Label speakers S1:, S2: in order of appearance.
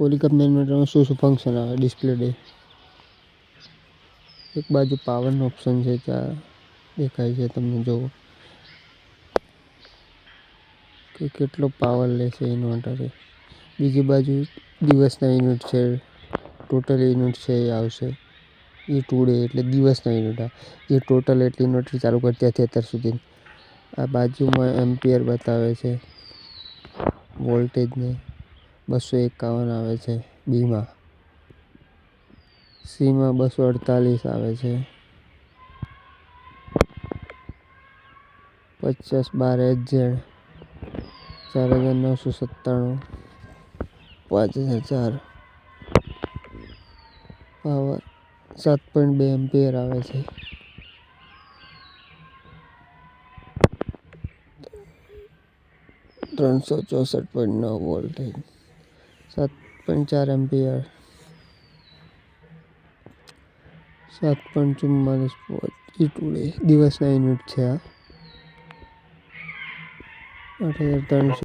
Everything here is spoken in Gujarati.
S1: પોલીકપ 9 ઇન્વર્ટરમાં શું ફંક્શન આવે? ડિસ્પ્લે ડે, એક બાજુ પાવરનો ઓપ્શન છે, ત્યાં દેખાય છે તમને જોવો કે કેટલો પાવર લેશે ઇન્વર્ટર એ. બીજી બાજુ દિવસના યુનિટ છે, ટોટલ યુનિટ છે એ આવશે. એ ટુ ડે એટલે દિવસના યુનિટ. એ ટોટલ એટલે ઇન્વર્ટર ચાલુ કરી ત્યાંથી અત્યાર સુધી. આ બાજુમાં એમ્પિયર બતાવે છે, વોલ્ટેજને 251 આવે છે બીમાં. સીમાં 248 આવે છે. 50/12 HZ 4997, 5004 પાવર, 7.2 એમ્પિયર આવે છે. 364.9 વોલ્ટેજ, 7.4 એમ્પિયર, 7.44 વોટ. એ ટુ ડે દિવસના યુનિટ છે આ. 8300